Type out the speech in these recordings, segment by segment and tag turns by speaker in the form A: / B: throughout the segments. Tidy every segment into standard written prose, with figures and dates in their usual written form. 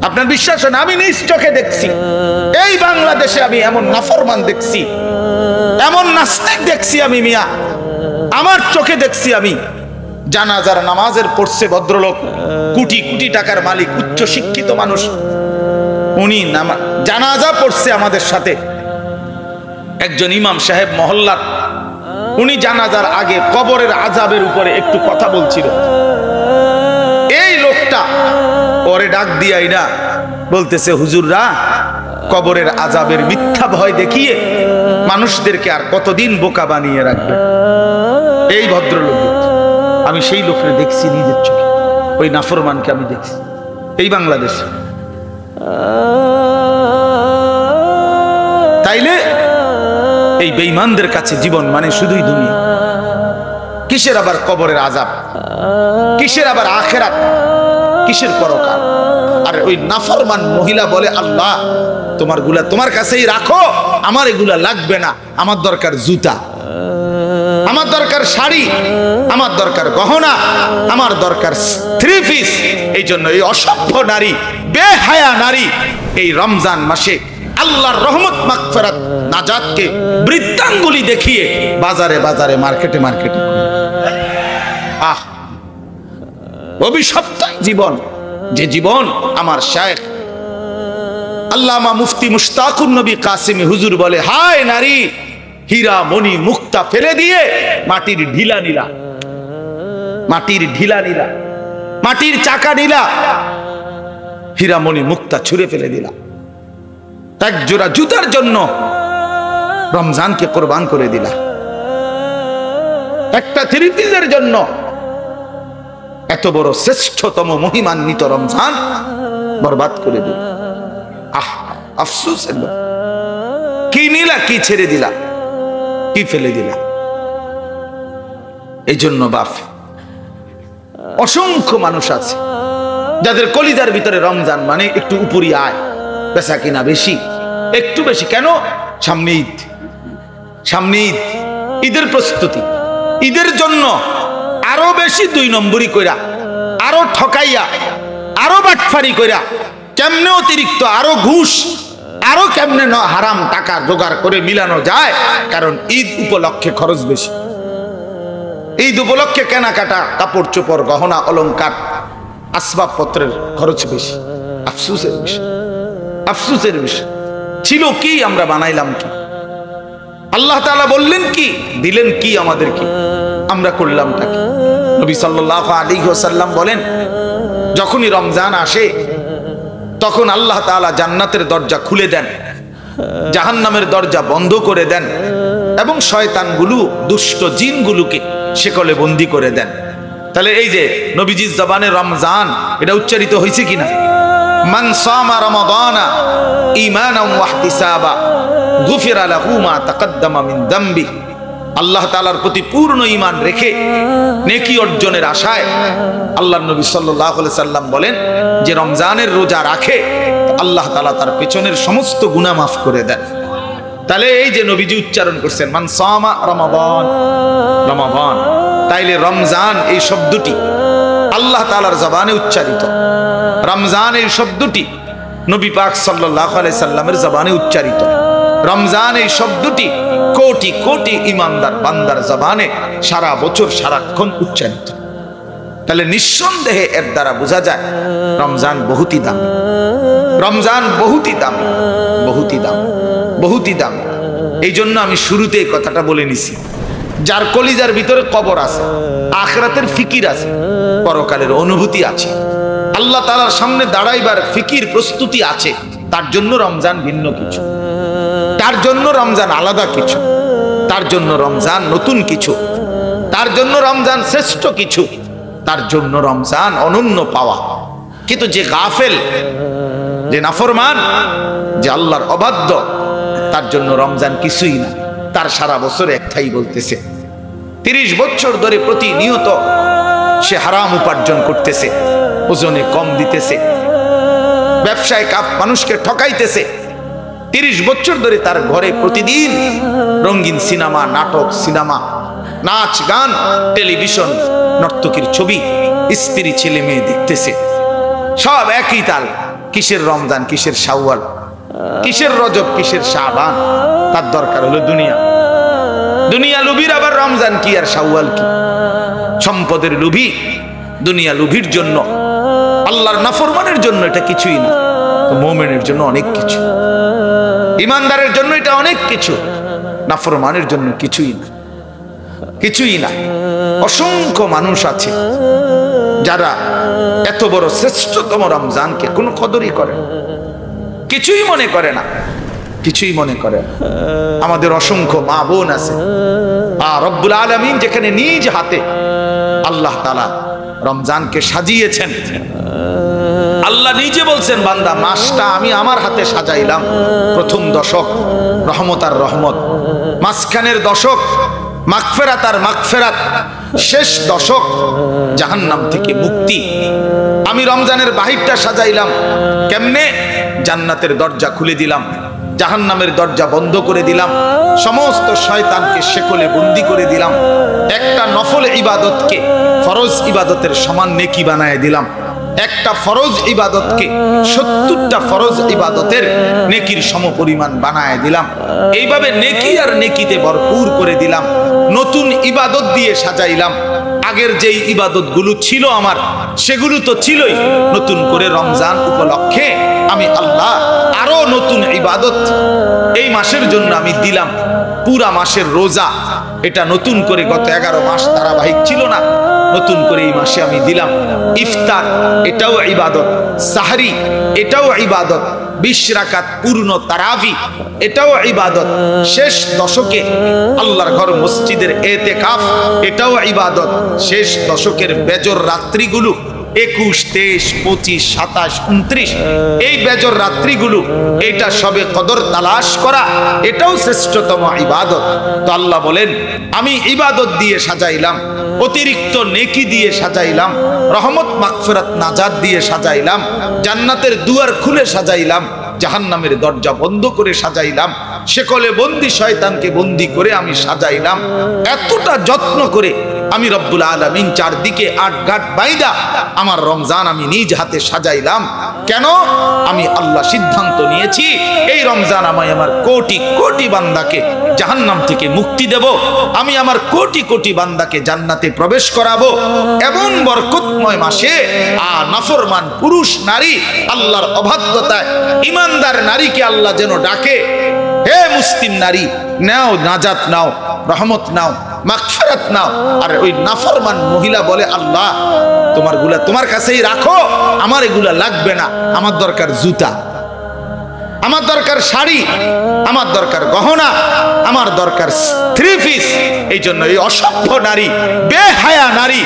A: আপনার বিশ্বাস হয় না? আমি নিজ চোখে দেখছি। এই বাংলাদেশে আমি এমন নাফরমান দেখছি, এমন নাস্তিক দেখছি আমি মিয়া, আমার চোখে দেখছি আমি। জানাজার নামাজের পড়ছে ভদ্রলোক, কোটি কোটি টাকার মালিক, উচ্চ শিক্ষিত মানুষ, উনি জানাজা পড়ছে আমাদের সাথে। একজন ইমাম সাহেব মহল্লার, উনি জানাজার আগে কবরের আযাবের উপরে একটু কথা বলছিল। এই লোকটা পরে ডাক দিয়াই না বলতেছে, হুজুররা কবরের আযাবের মিথ্যা ভয় দেখিয়ে মানুষদেরকে আর কতদিন বোকা বানিয়ে রাখবে। এই ভদ্রলোক, আমি সেই লোককে দেখছি নিজের চোখে, ওই নাফরমানকে আমি দেখছি এই বাংলাদেশে। তাইলে এই বেঈমানদের কাছে জীবন মানে শুধুই দুনিয়া। কিসের আবার কবরের আযাব, কিসের আবার আখিরাত, কিসের পরকাল? আর ওই নাফরমান মহিলা বলে, আল্লাহ তোমার গুলা তোমার কাছেই রাখো, আমার এগুলা লাগবে না, আমার দরকার জুতা, আমার দরকার শাড়ি, আমার দরকার গহনা, আমার দরকার থ্রি পিস। এই জন্য এই অসভ্য নারী, বেহায়া নারী এই রমজান মাসে আল্লাহর রহমত, মাগফিরাত, নাজাতকে বৃত্তাঙ্গুলি দেখিয়ে বাজারে বাজারে মার্কেটে মার্কেটে, আহ অভিশপ্ত জীবন, যে জীবন আমার শায়েখ আল্লামা মুফতি মুশতাকুন নবী কাসেমি হুজুর বলে, হায় নারী, হীরা মণি মুক্তা ফেলে দিয়ে মাটির ঢিলা নিলা, মাটির ঢিলা নিলা, মাটির চাকা নিলা, হীরা মণি মুক্তা ছুঁড়ে ফেলে দিলা, এক জোড়া জুতার জন্য রমজানকে কোরবান করে দিলা, একটা থ্রি পিসের জন্য এত বড় শ্রেষ্ঠতম মহিমান্বিত রমজান বরবাদ করে দিল। আহ, আফসোস, কি নিলা, কি ছেড়ে দিলা, কি ফেলে দিলা। এই জন্য বাপ, অসংখ্য মানুষ আছে যাদের কলিজার ভিতরে রমজান মানে একটু উপরি আয়, বেচা কিনা বেশি, একটু বেশি। কেন? সামনে ঈদ, সামনে ঈদ, ঈদের প্রস্তুতি, ঈদের জন্য আরো বেশি দুই নম্বরই কইরা, আরো ঠকাইয়া, আরো বাটফারি কইরা, কেমনে অতিরিক্ত আরো ঘুষ, আরো কেমনে হারাম টাকা জোগাড় করে মিলানো যায়। কারণ ঈদ উপলক্ষে খরচ বেশি, ঈদ উপলক্ষে কেনাকাটা, কাপড় চোপড়, গহনা অলংকার, আসবাবপত্রের খরচ বেশি। আফসোসের বিষয়, আফসোসের বিষয়। ছিল কি, আমরা বানাইলাম কি? আল্লাহ তাআলা বললেন কি, দিলেন কি আমাদেরকে, আমরা করলামটা কি? নবী সাল্লাল্লাহু আলাইহি ওয়াসাল্লাম বলেন, যখনই রমজান আসে তখন আল্লাহ তাআলা জান্নাতের দরজা খুলে দেন, জাহান্নামের দরজা বন্ধ করে দেন, এবং শয়তানগুলো, দুষ্ট জিনগুলোকে শেকলে বন্দী করে দেন। তাহলে এই যে নবীজির জবানে রমজান, এটা উচ্চারিত হয়েছে কিনা? মান সামা রমাদানা ঈমানান ওয়া ইহতিসাবা গুফিরা লাহু মা তাকদ্দামা মিন যামবি। আল্লাহ তাআলার প্রতি পূর্ণ ঈমান রেখে নেকি অর্জনের আশায় আল্লাহর নবী সাল্লাল্লাহু আলাইহি সাল্লাম বলেন, যে রমজানের রোজা রাখে আল্লাহ তাআলা তার পেছনের সমস্ত গুনাহ মাফ করে দেন। তাহলে এই যে নবীজি উচ্চারণ করছেন মান সামা রমাদান, রমাদান, তাইলে রমজান এই শব্দটি আল্লাহ তাআলার জবানে উচ্চারিত, রমজান এই শব্দটি নবী পাক সাল্লাল্লাহু আলাইহি সাল্লামের জবানে উচ্চারিত, রমজান এই শব্দটি কোটি কোটি ইমানদার বান্দার জবানে সারা বছর সারাক্ষণ উচ্চারিত। তাহলে নিঃসন্দেহে এর দ্বারা বোঝা যায় রমজান বহুতই দামি, রমজান বহুতই দামি, বহুতই দামি, বহুতই দামি। এই জন্য আমি শুরুতে এই কথাটা বলে নিছি, যার কলিজার ভিতরে কবর আছে, আখিরাতের ফিকির আছে, পরকালের অনুভূতি আছে, আল্লাহ তাআলার সামনে দাঁড়াইবার ফিকির প্রস্তুতি আছে, তার জন্য রমজান ভিন্ন কিছু, তার জন্য রমজান আলাদা কিছু, তার জন্য রমজান নতুন কিছু, তার জন্য রমজান শ্রেষ্ঠ কিছু, তার জন্য রমজান অনন্য পাওয়া। কিন্তু যে গাফেল, যে নাফরমান, যে আল্লাহর অবাধ্য, তার জন্য রমজান কিছুই না। তার সারা বছর একটাই বলতেছে, 30 বছর ধরে প্রতিনিয়ত সে হারাম উপার্জন করতেছে, ওজনে কম দিতেছে, ব্যবসায় মানুষকে ঠকাইতেছে। 30 বছর ধরে তার ঘরে প্রতিদিন রঙিন সিনেমা, নাটক, সিনেমা, নাচ, গান, টেলিভিশন, নর্তকীর ছবি, স্ত্রী, ছেলে মেয়ে দেখতেছে, সব একই তাল। কিসের রমজান, কিসের শাওয়াল, কিসের রজব, কিসের শাবান? তার দরকার হলো দুনিয়া। দুনিয়া লুভির আবার রমজান কি আর শাওয়াল কি? সম্পদের লুভি, দুনিয়া লুভির জন্য, আল্লাহর নাফরমানের জন্য এটা কিছুই না। তো মুমিনের জন্য অনেক কিছু, ইমানদারের জন্য এটা অনেক কিছু, নাফরমানের জন্য কিছুই না, কিছুই না। অসংখ্য মানুষ আছে যারা এত বড় শ্রেষ্ঠতম রমজানকে কোনো কদরই করে না, কিছুই মনে করে না, কিছুই মনে করে না। আমাদের অসংখ্য মা বোন আছে, আর রব্বুল আলামিন যেখানে নিজ হাতে আল্লাহ তাআলা রমজানকে সাজিয়েছেন, আল্লাহ নিজে বলছেন, বান্দা মাসটা আমি আমার হাতে সাজাইলাম। প্রথম দশক রহমত আর রহমত, মাঝখানের দশক মাগফিরাত আর মাগফিরাত, শেষ দশক জাহান্নাম থেকে মুক্তি। আমি রমজানের বাহিরটা সাজাইলাম কেমনে? জান্নাতের দরজা খুলে দিলাম, জাহান্নামের দরজা বন্ধ করে দিলাম, সমস্ত শয়তানকে শেকলে বন্দি করে দিলাম। একটা নফল ইবাদতকে ফরজ ইবাদতের সমান নেকি বানায় দিলাম, একটা ফরজ ইবাদতকে 70টা ফরজ ইবাদতের নেকির সমপরিমাণ বানায় দিলাম। এইভাবে নেকি আর নেকিতে ভরপুর করে দিলাম। নতুন ইবাদত দিয়ে সাজাইলাম। আগের যেই ইবাদত গুলো ছিল আমার, সেগুলো তো ছিলই, নতুন করে রমজান উপলক্ষে আমি আল্লাহ আরো নতুন ইবাদত এই মাসের জন্য আমি দিলাম। পুরা মাসের রোজা, এটা নতুন করে গত 11 মাস ধারাবাহিক ছিল না, নতুন করে এই মাসে আমি দিলাম। ইফতার, এটাও ইবাদত। সাহরি, এটাও ইবাদত। 20 রাকাত পূর্ণ তারাবি, এটাও ইবাদত। শেষ দশকে আল্লাহর ঘর মসজিদের এতেকাফ, এটাও ইবাদত। শেষ দশকের বেজর রাত্রিগুলো 21, 23, 25, 27, 29, এই বেজর রাত্রিগুলো, এটা সবে কদর তালাশ করা, এটাও শ্রেষ্ঠতম ইবাদত। তো আল্লাহ বলেন, আমি ইবাদত দিয়ে সাজাইলাম, অতিরিক্ত নেকি দিয়ে সাজাইলাম, রহমত মাগফিরাত নাজাত দিয়ে সাজাইলাম, জান্নাতের দুয়ার খুলে সাজাইলাম, জাহান্নামের দরজা বন্ধ করে সাজাইলাম, শেকলে বন্দি শয়তানকে বন্দি করে আমি সাজাইলাম। এতটা যত্ন করে আমি রব্বুল আলামিন চারদিকে 8 ঘাট বাইদা আমার রমজান আমি নিজ হাতে সাজাইলাম। কেন? আমি আল্লাহ সিদ্ধান্ত নিয়েছি, এই রমজান আমি আমার কোটি কোটি বান্দাকে জাহান্নাম থেকে মুক্তি দেব, আমি আমার কোটি কোটি বান্দাকে জান্নাতে প্রবেশ করাবো। এমন বরকতময় মাসে নাফরমান পুরুষ নারী আল্লাহর অবাধ্যতায় ইমানদার নারীকে আল্লাহ যেন ডাকে, হে মুসলিম নারী, নাও নাজাত, নাও রহমত, নাও মাগফিরাত নাও। আর ওই নাফরমান মহিলা বলে, আল্লাহ তোমারগুলা তোমার কাছেই রাখো, আমার এগুলা লাগবে না, আমার দরকার জুতা, আমার দরকার শাড়ি, আমার দরকার গহনা, আমার দরকার 3 পিস। এই জন্য এই অসভ্য নারী, বেহায়া নারী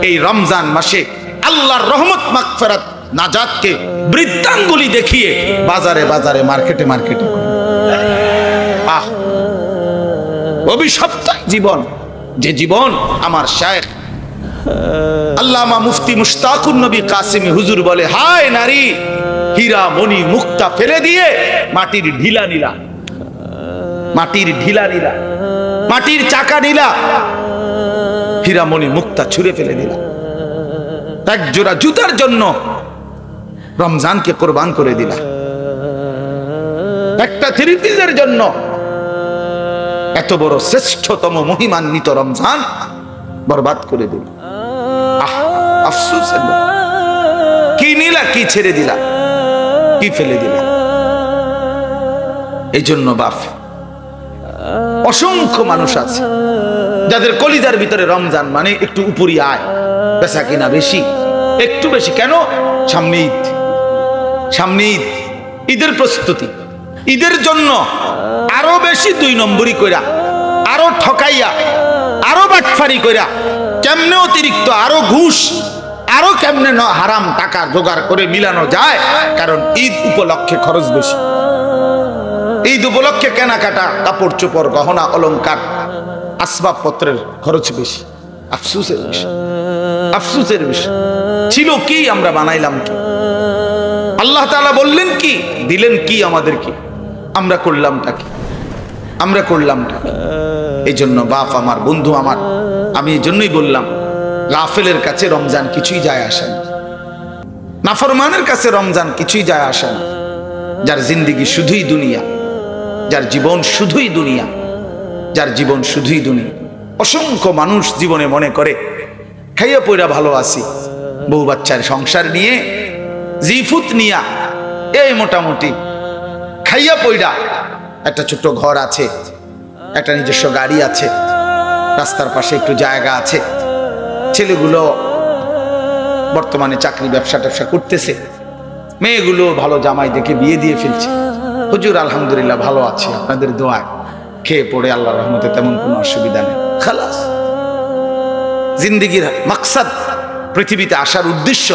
A: এই রমজান মাসে আল্লাহর রহমত মাগফিরাত নাজাতকে বৃত্তাঙ্গুলি দেখিয়ে বাজারে বাজারে মার্কেটে মার্কেটে, অভিশপ্ত জীবন, যে জীবন আমার শায়েখ আল্লামা মুফতি মুশতাকুন নবী কাসিমি হুজুর বলে, হায় নারী, হীরা মণি মুক্তা ফেলে দিয়ে মাটির ঢিলা নিলা, মাটির ঢিলা নিলা, মাটির চাকা নিলা, হীরা মণি মুক্তা ছুঁড়ে ফেলে দিলা, এক জোড়া জুতার জন্য রমজানকে কোরবান করে দিলা, একটা 3 পিসের জন্য এত বড় শ্রেষ্ঠতম মহিমান্বিত রমজান বরবাদ করে দিল। আফসোস, কি নিলা, কি ছেড়ে দিলা, কি ফেলে দিলা। এই জন্য বাপ, অসংখ্য মানুষ আছে যাদের কলিজার ভিতরে রমজান মানে একটু উপরি আয়, বেচা কিনা বেশি, একটু বেশি। কেন? সামনে ঈদ, সামনে ঈদ, ঈদের প্রস্তুতি, ঈদের জন্য আরো বেশি 2 নম্বরই কইরা, আরো ঠকাইয়া, আরো বাটফারি কইরা, কেমনে অতিরিক্ত আরো ঘুষ, আরো কেমনে হারাম টাকা জোগাড় করে মিলানো যায়। কারণ ঈদ উপলক্ষে খরচ বেশি, ঈদ উপলক্ষে কেনাকাটা, কাপড় চোপড়, গহনা অলংকার, আসবাবপত্রের খরচ বেশি। আফসোসের বিষয়, আফসোসের বিষয়। ছিল কি, আমরা বানাইলাম কি? আল্লাহ তাআলা বললেন কি, দিলেন কি আমাদেরকে, আমরা করলামটা কি, আমরা করলামটা কি? এই জন্য বাপ আমার, বন্ধু আমার, আমি এই জন্যই বললাম, গাফেলের কাছে রমজান কিছুই যায় আসে না। নাফরমানের কাছে রমজান কিছুই যায় আসে না। যার জিন্দিগি শুধুই দুনিয়া, যার জীবন শুধুই দুনিয়া, যার জীবন শুধুই দুনিয়া। অসংখ্য মানুষ জীবনে মনে করে খাইয়া পয়রা ভালো আছি, বউ বাচ্চার সংসার নিয়ে জিফুত নিয়া এই মোটামুটি খাইয়া পয়রা, একটা ছোট্ট ঘর আছে, একটা নিজস্ব গাড়ি আছে, রাস্তার পাশে একটু জায়গা আছে, ছেলেগুলো বর্তমানে চাকরি ব্যবসা ট্যাবসা করতেছে, মেয়েগুলো ভালো জামাই দেখে বিয়ে দিয়ে ফেলছে। হুজুর আলহামদুলিল্লাহ ভালো আছে, আপনাদের দোয়ায় খেয়ে পড়ে আল্লাহর রহমতে তেমন কোনো অসুবিধা নেই, খালাস। জিন্দিগির মাকসাদ, পৃথিবীতে আসার উদ্দেশ্য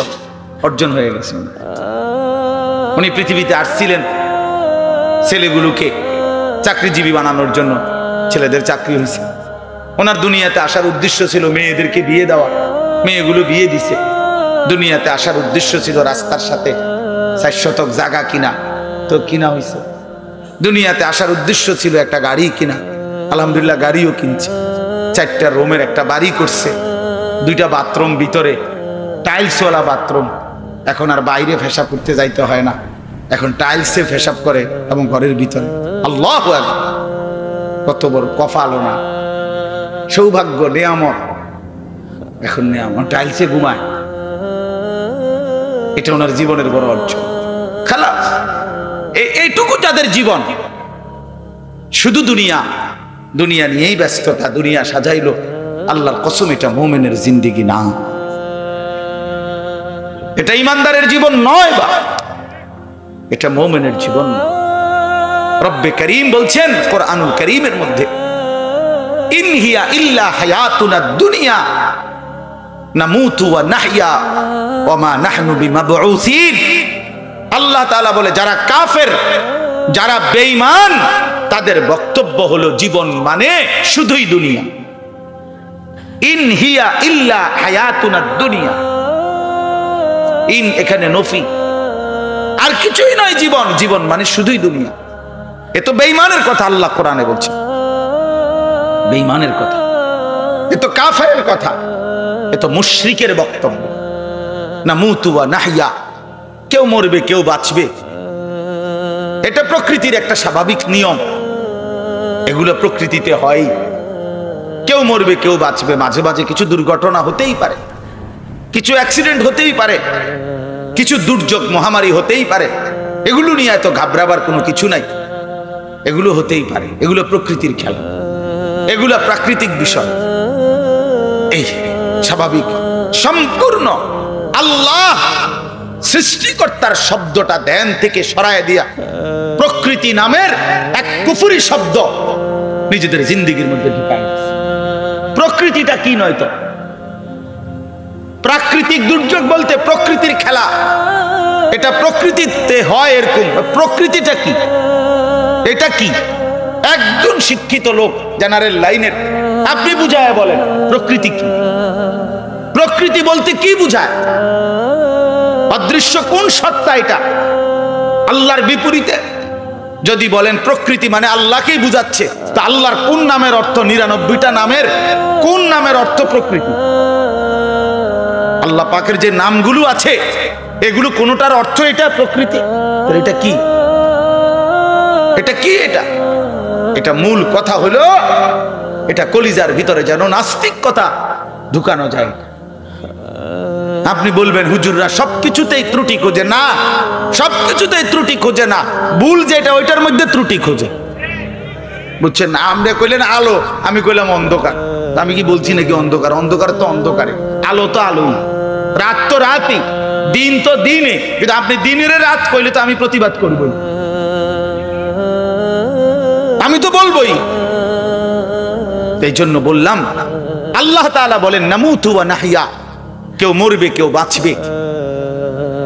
A: অর্জন হয়ে গেছে। উনি পৃথিবীতে আসছিলেন ছেলেগুলোকে চাকরিজীবী বানানোর জন্য, ছেলেদের চাকরি হয়েছে। ওনার দুনিয়াতে আসার উদ্দেশ্য ছিল মেয়েদেরকে বিয়ে দেওয়া, মেয়েগুলো বিয়ে দিছে। দুনিয়াতে আসার উদ্দেশ্য ছিল রাস্তার সাথে 4 শতক জায়গা কিনা, তো কিনা হয়েছে। দুনিয়াতে আসার উদ্দেশ্য ছিল একটা গাড়ি কিনা, আলহামদুলিল্লাহ গাড়িও কিনছে। 4টা রুমের একটা বাড়ি করছে, 2টা বাথরুম, ভিতরে টাইলসওয়ালা বাথরুম। এখন আর বাইরে পেশাব করতে যাইতে হয় না, এখন টাইলসে পেশাব করে এবং ঘরের ভিতরে। আল্লাহু আকবার, কত বড় কপাল না, সৌভাগ্য, নিয়ামত। এখন নিয়ামত, টাইলসে ঘুমায়, এটা ওনার জীবনের বড় অর্জন। খালাস, এইটুকু যাদের জীবন, শুধু দুনিয়া, দুনিয়া নিয়েই ব্যস্ততা, দুনিয়া সাজাইলো, আল্লাহর কসম এটা মুমিনের জিন্দেগি না, এটা ইমানদারের জীবন নয়, বা এটা মুমিনের জীবন। রব্বে করিম বলছেন কোরআনুল করিমের মধ্যে, ইন হিয়া ইল্লা হায়াতুনা দুনিয়া নামুতু ওয়া নাহইয়া ওয়া মা নাহনু বিমাবউসিন। আল্লাহ তাআলা বলে, যারা কাফের, যারা বেঈমান, তাদের বক্তব্য হলো জীবন মানে শুধুই দুনিয়া। ইন হিয়া ইল্লা হায়াতুনা দুনিয়া, ইন এখানে নফি, আর কিছুই নয় জীবন, জীবন মানে শুধুই দুনিয়া। এ তো বেঈমানের কথা আল্লাহ কোরআনে বলছে, বেঈমানের কথা, এ তো কাফেরের কথা, এ তো মুশরিকের বক্তব্য। নামুতু ওয়া নাহইয়া, কেউ মরবে কেউ বাঁচবে, এটা প্রকৃতির একটা স্বাভাবিক নিয়ম, এগুলো প্রকৃতিতে হয়। কেউ মরবে কেউ বাঁচবে, মাঝে মাঝে কিছু দুর্ঘটনা হতেই পারে, কিছু অ্যাক্সিডেন্ট হতেই পারে, কিছু দুর্যোগ মহামারী হতেই পারে। এগুলো নিয়ে এত ঘাবড়াবার কোনো কিছু নাই, এগুলো হতেই পারে, এগুলো প্রকৃতির খেলা, এগুলো প্রাকৃতিক বিষয়, এই স্বাভাবিক। সম্পূর্ণ আল্লাহ সৃষ্টিকর্তার শব্দটা ধ্যান থেকে সরায় দিয়া প্রকৃতি নামের এক কুফরি শব্দ নিজেদের জিন্দেগির মধ্যে ঢুকায়। প্রকৃতিটা কি নয় তো, প্রাকৃতিক দুর্যোগ বলতে প্রকৃতির খেলা, এটা প্রকৃতিতে হয় এরকম। প্রকৃতিটা কি, এটা কি? একজন শিক্ষিত লোক জেনারেল লাইনের, আপনি বুঝায় বলেন প্রকৃতি কি? প্রকৃতি বলতে কি বুঝায়? অদৃশ্য কোন সত্তা এটা? আল্লাহর বিপরীতে যদি বলেন প্রকৃতি মানে আল্লাহকেই বুঝাচ্ছে, তা আল্লাহর কোন নামের অর্থ, 99টা নামের কোন নামের অর্থ প্রকৃতি? আল্লাহ পাকের যে নামগুলো আছে এগুলো কোনটার অর্থ এটা প্রকৃতি? এটা কি? এটা কি? এটা মূল কথা হলো, এটা কলিজার ভিতরে যেন নাস্তিক কথা ঢুকানো যায়। আপনি বলবেন হুজুররা সবকিছুতেই ত্রুটি খোঁজে, না, সবকিছুতেই ত্রুটি খোঁজে না, ভুল যেটা ওইটার মধ্যে ত্রুটি খোঁজে, বুঝছেন না? আপনি কইলেন আলো, আমি কইলাম অন্ধকার, আমি কি বলছি নাকি অন্ধকার? অন্ধকার তো অন্ধকারে, আলো তো আলোই, রাত তো রাতই, দিন তো দিনে। কিন্তু আপনি দিনের রাত কইলে তো আমি প্রতিবাদ করবই, আমি তো বলবোই। এই জন্য বললাম আল্লাহ তাআলা বলেন নামুতু ওয়া নাহইয়া, কেউ মরবে কেউ বাঁচবে।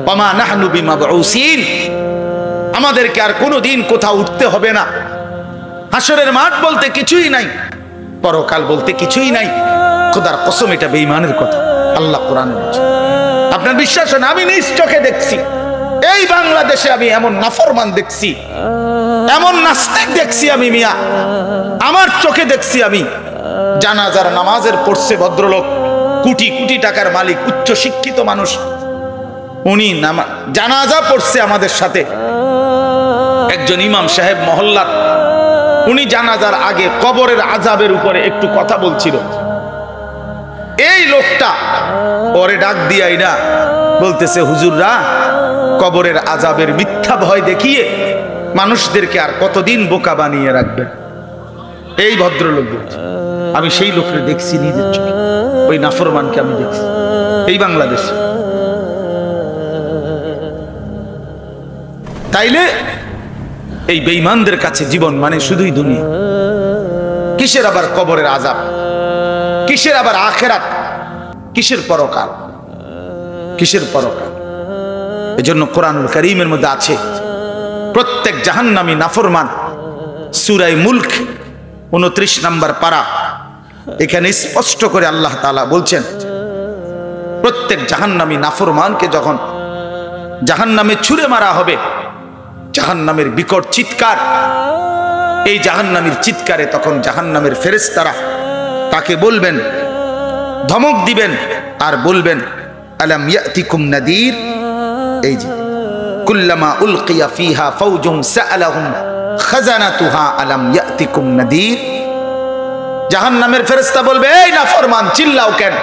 A: ওয়ামা নাহনু বিমাবউসিন, আমাদেরকে আর কোনোদিন কোথাও উঠতে হবে না। হাসরের মাঠ বলতে কিছুই নাই, পরকাল বলতে কিছুই নাই। খোদার কসম এটা বেঈমানের কথা, আল্লাহ কোরআনে বলছে। আপনার বিশ্বাস হয় না? আমি নিজ চোখে দেখছি, এই বাংলাদেশে আমি এমন নাফরমান দেখছি, এমন নাস্তিক দেখছি আমি, মিয়া আমার চোখে দেখছি আমি। জানাজার নামাজের পড়ছে ভদ্রলোক, কোটি কোটি টাকার মালিক, উচ্চ শিক্ষিত মানুষ, উনি জানাজা পড়ছে আমাদের সাথে, একজন ইমাম সাহেব মহল্লার। উনি জানাজার আগে কবরের আযাবের উপরে একটু কথা বলছিল। এই লোকটা পরে ডাক দিয়াই না বলতেছে, হুজুররা কবরের আযাবের মিথ্যা ভয় দেখিয়ে মানুষদেরকে আর কতদিন বোকা বানিয়ে রাখবেন। এই ভদ্রলোক বলছে, আমি সেই লোককে দেখছি নিজের চোখে, ওই নাফরমানকে আমি দেখছি এই বাংলাদেশে। তাইলে এই বেঈমানদের কাছে জীবন মানে শুধুই দুনিয়া। কিসের আবার কবরের আযাব, কিসের আবার আখিরাত, কিসের পরকাল, কিসের পরকাল? এজন্য কোরআনুল কারীমের মধ্যে আছে প্রত্যেক জাহান্নামী নাফরমান, সূরা মুলক 29 নম্বর পারা, এখানে স্পষ্ট করে আল্লাহ তাআলা বলছেন প্রত্যেক জাহান্নামী নাফরমানকে যখন জাহান্নামে ছুঁড়ে মারা হবে, জাহান্নামের বিকট চিৎকার, এই জাহান্নামীর চিৎকারে তখন জাহান্নামের ফেরেশতারা তাকে বলবেন, ধমক দিবেন আর বলবেন, আলাম ইয়াতিকুম নাদির। এই যে কুল্লামা উলকিয়া ফিহা ফাওজুন সাআলাহুম খাজানাতুহা আলাম ইয়াতিকুম নাদির। জাহান্নামের ফেরেশতা বলবে, এই নাফরমান চিল্লাও কেন?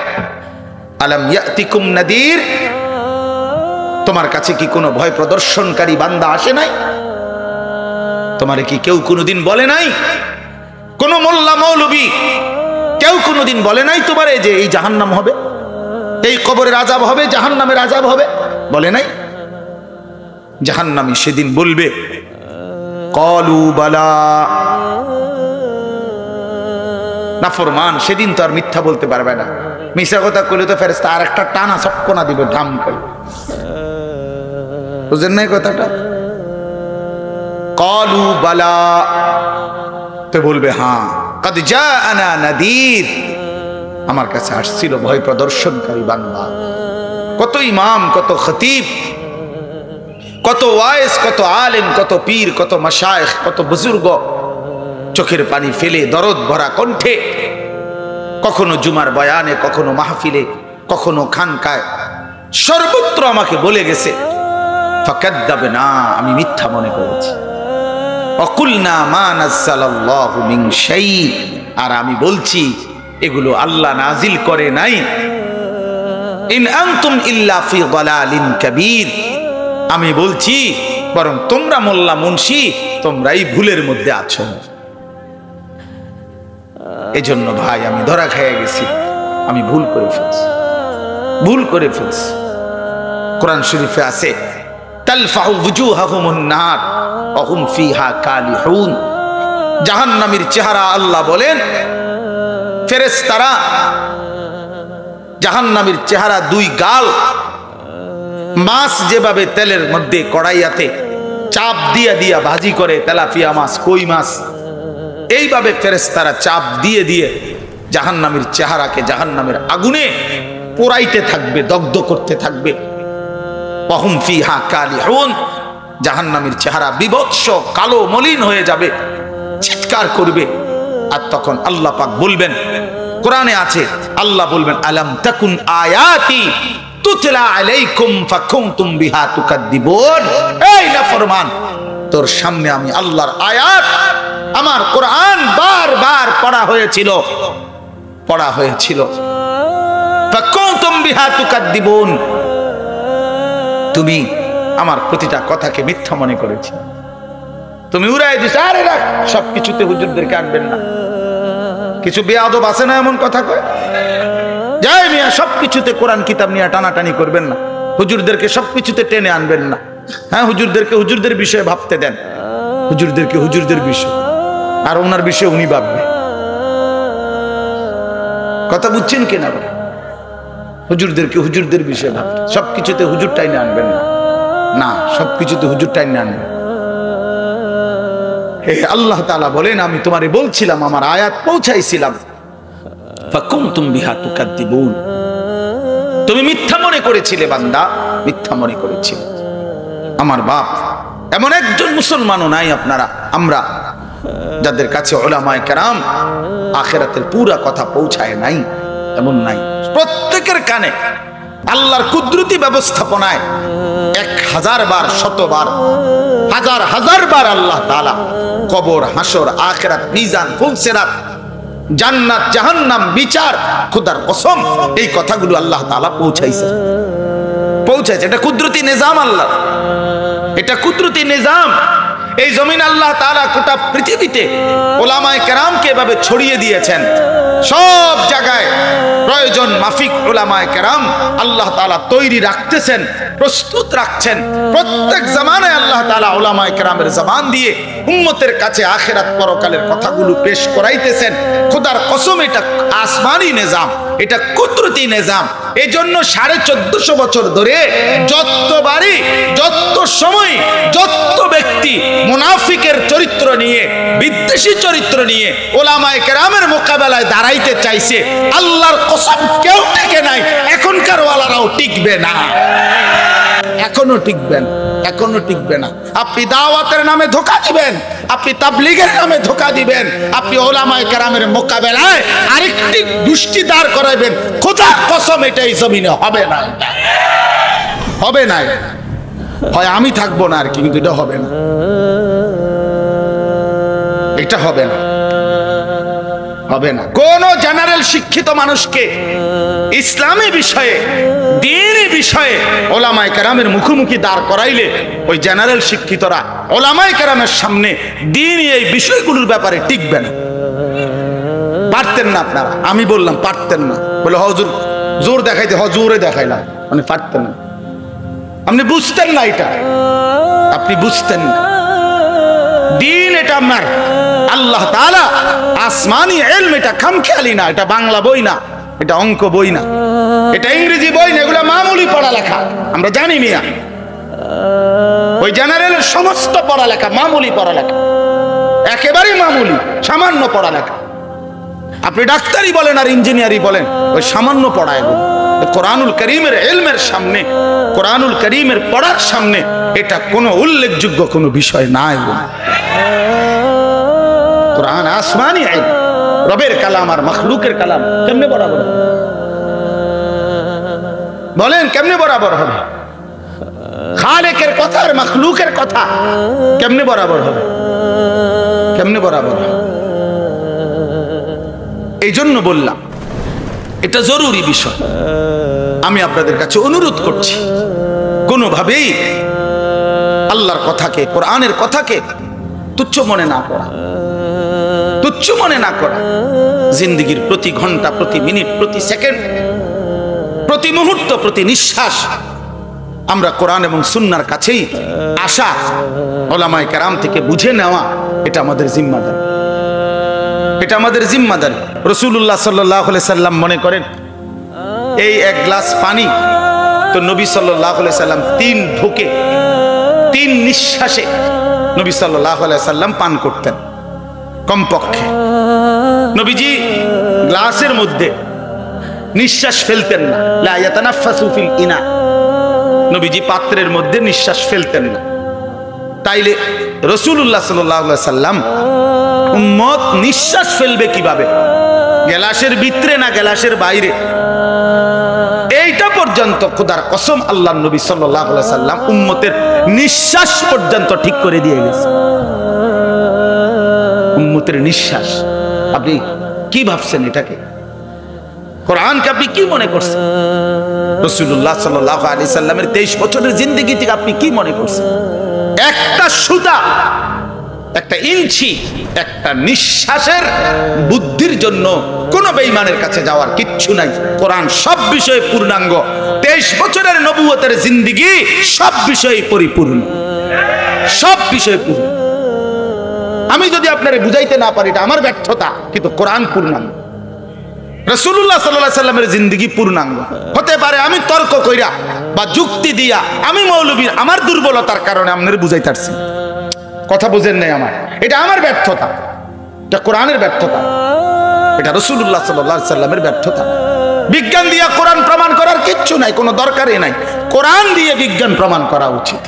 A: আলাম ইয়াতিকুম নাদির, তোমার কাছে কি কোনো ভয় প্রদর্শনকারী বান্দা আসে নাই? তোমারে কি কেউ কোনোদিন বলে নাই? কোন মোল্লা মৌলবী কেউ কোনোদিন বলে নাই তোমারে যে এই জাহান্নাম হবে, এই কবরের আযাব হবে, জাহান্নামের আযাব হবে? বলে নাই? জাহান্নামী সেদিন বলবে, ক্বালু বালা। নাফরমান সেদিন তো আর মিথ্যা বলতে পারবে না। মিথ্যা কথা কইলে তো ফেরেশতা আর একটা টানা চক্কনা দিবে ঢাম করে। বুঝেন নাই কথাটা? ক্বালু বালা, তো বলবে হ্যাঁ, কদ জাআনা নাদির, আমার কাছে আসছিল ভয় প্রদর্শনকারী বান্দা। কত ইমাম, কত খতিব, কত ওয়াইজ, কত আলেম, কত পীর, কত মাশায়েখ, কত বুজুর্গ চোখের পানি ফেলে দরদ ভরা কণ্ঠে কখনো জুমার বয়ানে, কখনো মাহফিলে, কখনো খানকায়, সর্বত্র আমাকে বলে গেছে, ফাকাদ্দাবনা, আমি মিথ্যা মনে করেছি। ওয়াকুলনা মা নাযালাল্লাহু মিন শাই, আর আমি বলছি এগুলো আল্লাহ নাজিল করে নাই। ইন আনতুম ইল্লা ফি দালালিন কাবীর, আমি বলছি বরং তোমরা মোল্লা মুন্সি তোমরাই ভুলের মধ্যে আছো। এজন্য ভাই আমি ধরা খেয়ে গেছি, আমি ভুল করে ফেলছি, ভুল করে ফেলছি। কোরআন শরীফে আছে, তালফাউ ওয়ুজুহাহুমুন নার ওয়া হুম ফিহা কালিহুন। জাহান্নামীর চেহারা আল্লাহ বলেন, ফেরেশতারা জাহান্নামীর চেহারা দুই গাল, মাছ যেভাবে তেলের মধ্যে কড়াইয়াতে চাপ দিয়া দিয়া ভাজি করে, তেলাপিয়া মাছ, কই মাছ, এইভাবে ফেরেশতারা চাপ দিয়ে দিয়ে জাহান্নামীর চেহারাকে জাহান্নামের আগুনে পোড়াইতে থাকবে, দগ্ধ করতে থাকবে। ওয়াহুম ফিহা কালিহুন, জাহান্নামীর চেহারা বিভৎস কালো মলিন হয়ে যাবে, চিৎকার করবে। আর তখন আল্লাহ পাক বলবেন, কোরআনে আছে, আল্লাহ বলবেন, আলাম তাকুন আয়াতি তুতলা আলাইকুম ফাকুনতুম বিহা তুকাদ্দিবুন। এই নাফরমান, তোর সামনে আমি আল্লাহর আয়াত, আমার কোরআন বারবার পড়া হয়েছিল, পড়া হয়েছিল। ফাকুনতুম বিহা তুকাদ্দিবুন, তুমি আমার প্রতিটা কথাকে মিথ্যা মনে করেছি, তুমি উড়াই দিছ। আরে রাখ, সবকিছুতে হুজুরদেরকে আনবেন না। কিছু বেয়াদব আছে না এমন কথা কয়, যাই মিয়া সবকিছুতে কোরআন কিতাব নিয়ে টানাটানি করবেন না, হুজুরদেরকে সবকিছুতে টেনে আনবেন না। হ্যাঁ, হুজুরদেরকে হুজুরদের বিষয়ে ভাবতে দেন, হুজুরদেরকে হুজুরদের বিষয়, আর ওনার বিষয়ে উনি ভাববে। কথা বুঝছেন কিনা? হুজুরদেরকে হুজুরদের বিষয়ে ভাবতে, সবকিছুতে হুজুর টাইনে আনবেন না, না সবকিছুতে হুজুর টাইনে আনবেন। হে আল্লাহ তাআলা বলেন, আমি তোমারে বলছিলাম, আমার আয়াত পৌঁছাইছিলাম, ফাকুনতুম বিহা তুকাদ্দিবুন, তুমি মিথ্যা মনে করেছিলে বান্দা, মিথ্যা মনে করেছিলে। আমার বাপ, এমন একজন মুসলমানও নাই আপনারা আমরা যাদের কাছে উলামায়ে কেরাম আখিরাতের পুরা কথা পৌঁছায় নাই, এমন নাই। প্রত্যেকের কানে আল্লাহর কুদরতি ব্যবস্থাপনায় 1000 বার, 100 বার, হাজার হাজার বার আল্লাহ তাআলা কবর, হাসর, আখিরাত, মিজান, ফুলসিরাত, জান্নাত, জাহান্নাম, বিচার, খোদার কসম এই কথাগুলো আল্লাহ তাআলা পৌঁছাইছে। এটা কুদরতি নিজাম আল্লাহ, এটা কুদরতি নিজাম। এই জমিন আল্লাহ তাআলা গোটা পৃথিবীতে উলামায়ে কেরামকে এভাবে ছড়িয়ে দিয়েছেন। সব জায়গায় প্রয়োজন মাফিক উলামায়ে কেরাম আল্লাহ তাআলা তৈরি রাখতেছেন, প্রস্তুত রাখছেন। প্রত্যেক জামানায় আল্লাহ তাআলা উলামায়ে কেরামের জবান দিয়ে উম্মতের কাছে আখিরাত পরকালের কথাগুলো পেশ করাইতেছেন। খোদার কসম এটা আসমানি নিজাম, এটা কুদরতি নিজাম। এই জন্য 1450 বছর ধরে যতবারই, যত সময়, যত ব্যক্তি মুনাফিকের চরিত্র নিয়ে, বিদ্বেষী চরিত্র নিয়ে উলামায়ে কেরামের মোকাবেলায় দাঁড়াইতে চাইছে, আল্লাহর কসম কেউ টিকে নাই। এখনকার ওয়ালারাও টিকবে না, এখনো টিকবেন, এখনো টিকবে না। আপনি দাওয়াতের নামে ধোঁকা দিবেন, আপনি তাবলীগের নামে ধোঁকা দিবেন, আপনি উলামায়ে কেরামের মোকাবেলায় আরেকটি দুষ্টি দাঁড় করাইবেন, খোদার কসম এটা এই জমিনে হবে না, হবে না। হয় আমি থাকবো না আর কি, কিন্তু এটা হবে না, এটা হবে না, হবে না। কোন জেনারেল শিক্ষিত মানুষকে ইসলামী বিষয়ে, দ্বীনি বিষয়ে উলামায়ে কেরামের মুখোমুখি দাঁড় করাইলে ওই জেনারেল শিক্ষিতরা উলামায়ে কেরামের সামনে দ্বীনি এই বিষয়গুলোর ব্যাপারে টিকবে না। পারতেন না আপনারা, আমি বললাম পারতেন না, বলে হুজুর জোর দেখাইতে, হুজুরে দেখাইলাম, মানে পারতেন না, আপনি বুঝতেন না, এটা আপনি বুঝতেন না। দ্বীন এটা আপনার আল্লাহ তাআলা আসমানি ইলম, এটা খামখেয়ালি না, এটা বাংলা বই না, এটা অঙ্ক বই না, এটা ইংরেজি বই না, এগুলো মামুলি পড়ালেখা। আমরা জানি মিয়া, ওই জেনারেলের সমস্ত পড়ালেখা মামুলি পড়ালেখা, একেবারেই মামুলি, সামান্য পড়ালেখা। আপনি ডাক্তারি বলেন আর ইঞ্জিনিয়ারি বলেন, ওই সামান্য পড়া। এগুলো কোরআনুল কারীমের ইলমের সামনে, কোরআনুল কারীমের পড়ার সামনে এটা কোনো উল্লেখযোগ্য কোনো বিষয় না। এগুলো কোরআন আসমানি ইলম, রবের কালাম আর মাখলুকের কালাম কেমনে বরাবর হবে? বলেন কেমনে বরাবর হবে? খালেকের কথা আর মাখলুকের কথা কেমনে বরাবর হবে? কেমনে বরাবর হবে? এই জন্য বললাম এটা জরুরি বিষয়। আমি আপনাদের কাছে অনুরোধ করছি, কোনোভাবেই আল্লাহর কথাকে, কোরআনের কথাকে তুচ্ছ মনে না করা, তুচ্ছ মনে না করা। জিন্দেগির প্রতি ঘন্টা, প্রতি মিনিট, প্রতি সেকেন্ড, প্রতি মুহূর্ত, প্রতি নিঃশ্বাস আমরা কোরআন এবং সুন্নাহর কাছেই আসা, উলামায়ে কেরাম থেকে বুঝে নেওয়া, এটা আমাদের জিম্মাদারি, এটা আমাদের জিম্মাদারি। রাসূলুল্লাহ সাল্লাল্লাহু আলাইহি সাল্লাম মনে করেন এই 1 গ্লাস পানি তো নবী সাল্লাল্লাহু আলাইহি সাল্লাম 3 ঢোকে, 3 নিঃশ্বাসে নবী সাল্লাল্লাহু আলাইহি সাল্লাম পান করতেন কমপক্ষে। নবীজি গ্লাসের মধ্যে নিঃশ্বাস ফেলতেন না, লা ইয়াতানাফাসু ফিল ইনা, নবীজি পাত্রের মধ্যে নিঃশ্বাস ফেলতেন না। তাইলে রাসূলুল্লাহ সাল্লাল্লাহু আলাইহি সাল্লাম উম্মত নিঃশ্বাস ফেলবে কিভাবে? গ্লাসের ভিতরে না গ্লাসের বাইরে? এইটা পর্যন্ত খোদার কসম আল্লাহর নবী সাল্লাল্লাহু আলাইহি সাল্লাম উম্মতের নিঃশ্বাস পর্যন্ত ঠিক করে দিয়ে গেছে। উম্মতের নিঃশ্বাস আপনি কি ভাবছেন? এটাকে কোরআনকে আপনি কি মনে করছেন? রাসূলুল্লাহ সাল্লাল্লাহু আলাইহি সাল্লামের 23 বছরের জিন্দেগি থেকে আপনি কি মনে করছেন? একটা সুতা, একটা ইঞ্চি, একটা নিঃশ্বাসের বুদ্ধির জন্য কোন বেঈমানের কাছে যাওয়ার কিচ্ছু নাই। কোরআন সব বিষয়ে পূর্ণাঙ্গ। 23 বছরের নবুয়তের জিন্দেগি সব বিষয়ে পরিপূর্ণ, সব বিষয়ে পূর্ণ। আমি যদি আপনারে বুঝাইতে না পারি, এটা আমার ব্যর্থতা, কিন্তু কোরআন পূর্ণাঙ্গ। রাসূলুল্লাহ সাল্লাল্লাহু আলাইহি সাল্লামের জিন্দেগি পূর্ণাঙ্গ। হতে পারে আমি তর্ক কইরা বা যুক্তি দিয়া, আমি মৌলবী, আমার দুর্বলতার কারণে আপনারে বুঝাইতে পারছি, কথা বুঝেন নাই আমার, এটা আমার ব্যর্থতা, এটা কোরআনের ব্যর্থতা, এটা রাসূলুল্লাহ সাল্লাল্লাহু আলাইহি সাল্লামের ব্যর্থতা। বিজ্ঞান দিয়া কোরআন প্রমাণ করার কিচ্ছু নাই, কোনো দরকারই নাই। কোরআন দিয়ে বিজ্ঞান প্রমাণ করা উচিত।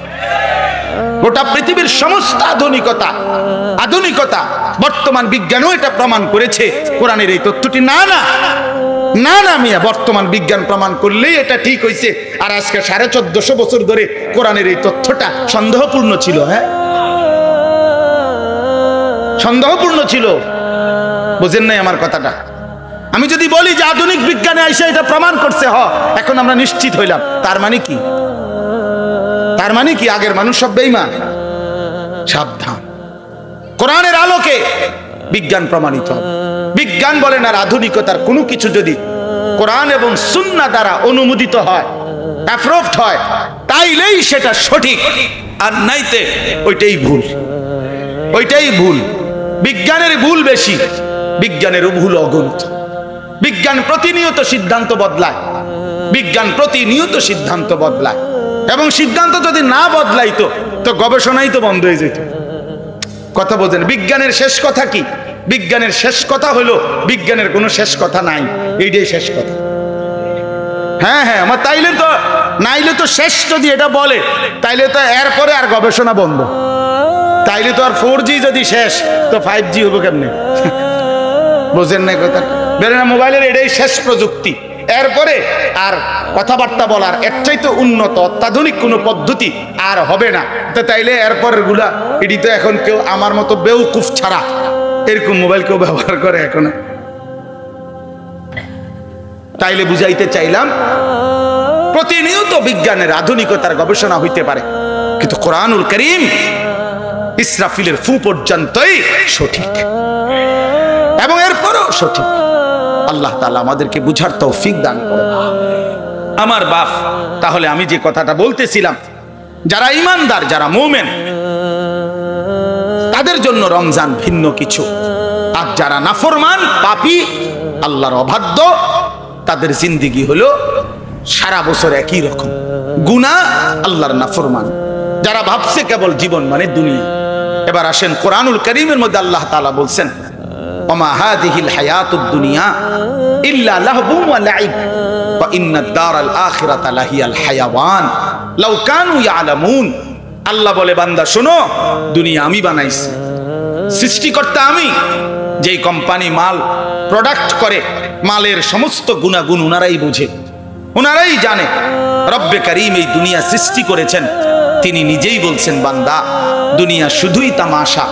A: গোটা পৃথিবীর সমস্ত আধুনিকতা বর্তমান বিজ্ঞানও এটা প্রমাণ করেছে, কোরআনের এই তথ্যটি না না না না মিয়া, বর্তমান বিজ্ঞান প্রমাণ করলেই এটা ঠিক হয়েছে। আর আজকে 1450 বছর ধরে কোরআনের এই তথ্যটা সন্দেহপূর্ণ ছিল। হ্যাঁ, সন্দেহপূর্ণ ছিল। বুঝেন নাই আমার কথাটা? আমি যদি বলি যে আধুনিক বিজ্ঞানে এসে এটা প্রমাণ করছে, এখন আমরা নিশ্চিত হইলাম, তার মানে কি? তার মানে কি আগের মানুষ সব বেঈমান? সাবধান, কোরআনের আলোকে বিজ্ঞান প্রমাণিত। বিজ্ঞান বলেন আর আধুনিকতার কোনো কিছু যদি কোরআন এবং সুন্নাহ দ্বারা অনুমোদিত হয়, অ্যাপ্রুভড হয়, তাইলেই সেটা সঠিক, আর নাইতে ওইটাই ভুল। ওইটাই ভুল। বিজ্ঞানের ভুল বেশি, বিজ্ঞানের ভুল অগণিত। বিজ্ঞান প্রতিনিয়ত সিদ্ধান্ত বদলায়, বিজ্ঞান প্রতিনিয়ত সিদ্ধান্ত বদলায়, এবং সিদ্ধান্ত যদি না বদলাইতো তো গবেষণাই তো বন্ধ হয়ে যেত। কথা বোঝেন? বিজ্ঞানের শেষ কথা কি? বিজ্ঞানের শেষ কথা হলো বিজ্ঞানের কোনো শেষ কথা নাই, এইটাই শেষ কথা। হ্যাঁ হ্যাঁ, আমার তাইলে তো নাইলে তো শেষ যদি এটা বলে, তাইলে তো এরপরে আর গবেষণা বন্ধ। তাইলে তো আর 4G যদি শেষ, তো 5G হবো কেমনে? বোঝেন না কথা? বেরে না, মোবাইলের এটাই শেষ প্রযুক্তি। এরপরে আর কথাবার্তা বলার এর চাইতে উন্নত অত্যাধুনিক কোনো পদ্ধতি আর হবে না। তো তাইলে এরপরের গুলা এটি তো এখন কেউ আমার মতো বেউকুফ ছাড়া এরকম মোবাইল কেউ ব্যবহার করে এখন। তাইলে বুঝাইতে চাইলাম, প্রতিনিয়ত বিজ্ঞানের আধুনিকতার গবেষণা হইতে পারে, কিন্তু কোরআনুল কারীম ইসরাফিলের ফু পর্যন্তই সঠিক, এবং এরপরও সঠিক। আল্লাহ তাআলা আমাদেরকে বুঝার তৌফিক দান করেন। আমার বাপ, তাহলে আমি যে কথাটা বলতেছিলাম, যারা ঈমানদার, যারা মুমিন, তাদের জন্য রমজান ভিন্ন কিছু। আর যারা নাফরমান, পাপী, আল্লাহর অবাধ্য, তাদের জিন্দেগি হলো সারা বছর একই রকম গুনাহ, আল্লাহর নাফরমান। যারা ভাবছে কেবল জীবন মানে দুনিয়া। এবার আসেন কোরআনুল কারীমের মধ্যে আল্লাহ তাআলা বলছেন, ওমা হাযিহিল হায়াতুদ দুনিয়া ইল্লা লাহবুন ওয়া লাইব ওয়া ইন্নাদ দারাল আখিরাতা লাহিয়াল হায়াওয়ান লাউ কানু ইয়ালামুন। আল্লাহ বলে, বান্দা শোনো, দুনিয়া আমি বানাইছি, সৃষ্টিকর্তা আমি। যেই কোম্পানি মাল প্রোডাক্ট করে, মালের সমস্ত গুণাগুণ ওনারাই বুঝে, ওনারাই জানে। রব্বে কারীম এই দুনিয়া সৃষ্টি করেছেন, তিনি নিজেই বলছেন, বান্দা দুনিয়া শুধুই তামাশা,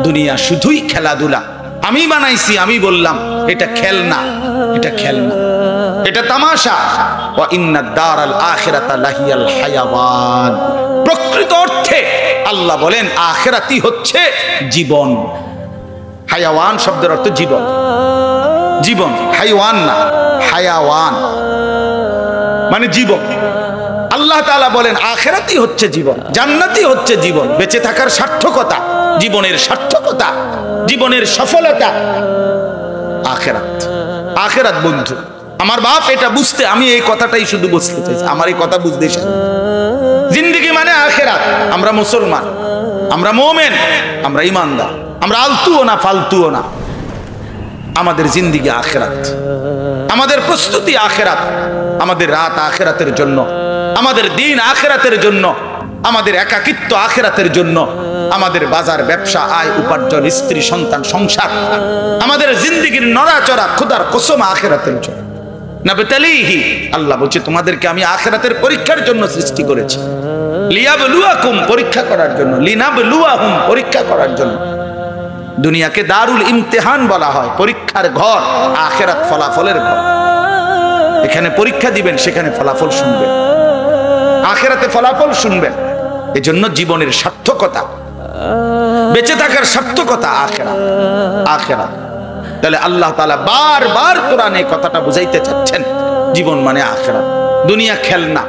A: দুনিয়া শুধুই খেলাধুলা। আমি বানাইছি, আমি বললাম এটা খেলনা, এটা খেলনা, এটা তামাশা। ওয়া ইন্নাদ দারাল আখিরাতা লাহিয়াল হায়াওয়ান। প্রকৃত অর্থে আল্লাহ বলেন আখিরাতই হচ্ছে জীবন। হায়াওয়ান শব্দের অর্থ জীবন, জীবন, হাইওয়ান না, হায়াওয়ান মানে জীবন। আল্লাহ তাআলা বলেন আখিরাতই হচ্ছে জীবন, জান্নাতই হচ্ছে জীবন। বেঁচে থাকার সার্থকতা, জীবনের সার্থকতা, জীবনের সফলতা আখিরাত। আখিরাত বন্ধু আমার বাপ, এটা বুঝতে আমি এই কথাটাই শুধু বুঝতে চাইছি, আমার এই কথা বুঝতে চাই। জিন্দেগি মানে আখিরাত। আমরা মুসলমান, আমরা মুমিন, আমরা ঈমানদার, আমরা আলতুও না ফালতুও না। আমাদের জিন্দেগি আখিরাত, আমাদের প্রস্তুতি আখিরাত, আমাদের রাত আখিরাতের জন্য, আমাদের দিন আখিরাতের জন্য, আমাদের একাকিত্ব আখিরাতের জন্য, আমাদের বাজার ব্যবসা আয় উপার্জন স্ত্রী সন্তান সংসার, আমাদের জিন্দেগির নড়াচড়া খোদার কসম আখিরাতের জন্য। নাবতালিহি, আল্লাহ বলছে তোমাদেরকে আমি আখিরাতের পরীক্ষার জন্য সৃষ্টি করেছি। লিয়াবলুয়াকুম, পরীক্ষা করার জন্য, লিনাবলুয়াহুম, পরীক্ষা করার জন্য। দুনিয়াকে দারুল ইমতিহান বলা হয়, পরীক্ষার ঘর। আখিরাত ফলাফলের ঘর। এখানে পরীক্ষা দিবেন, সেখানে ফলাফল শুনবেন, আখিরাতে ফলাফল শুনবেন। এজন্য জীবনের সার্থকতা, বেঁচে থাকার সার্থকতা আখিরাত, আখিরাত। তাহলে আল্লাহ তাআলা বারবার কোরআনে কথাটা বুঝাইতে চাচ্ছেন, জীবন মানে আখিরাত, দুনিয়া খেলনা।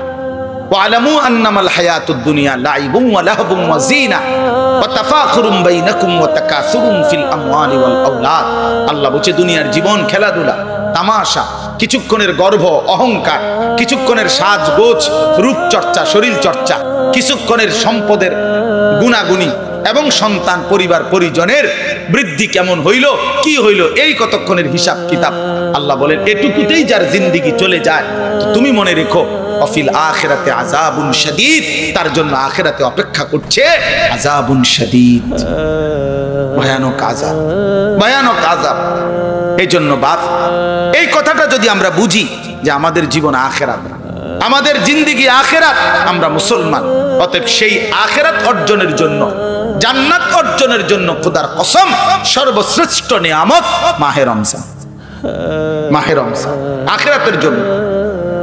A: ওয়ালামু আন্নামাল হায়াতুদ দুনিয়া লাইবুন ওয়া লাহবুন ওয়া যিনা ওয়া তাফাখুরুম বাইনাকুম ওয়া তাকাসুরুম ফিল আমওয়ালি ওয়াল আওলাদ। আল্লাহ বলছে দুনিয়ার জীবন খেলাধুলা, তামাশা, কিছুক্ষণের গর্ব অহংকার, কিছুক্ষণের সাজগোজ রূপচর্চা শরীর চর্চা, কিছুক্ষণের সম্পদের গুণাগুণি এবং সন্তান পরিবার পরিজনের বৃদ্ধি কেমন হইল কি হইল এই কতক্ষণের হিসাব কিতাব। আল্লাহ বলেন এটুকুতেই যার জিন্দেগি চলে যায়, তো তুমি মনে রেখো অফিল আখিরাতে আযাবুন শাদীদ, তার জন্য আখিরাতে অপেক্ষা করছে আযাবুন শাদীদ, ভয়ানক আযাব, ভয়ানক আযাব। এই জন্য বাপ, এই কথাটা যদি আমরা বুঝি যে আমাদের জীবন আখেরাত, আমাদের জিন্দেগি আখেরাত, আমরা মুসলমান, অতএব সেই আখেরাত অর্জনের জন্য, জান্নাত অর্জনের জন্য খোদার কসম সর্বশ্রেষ্ঠ নিয়ামত মাহে রমজান। মাহে রমজান আখেরাতের জন্য,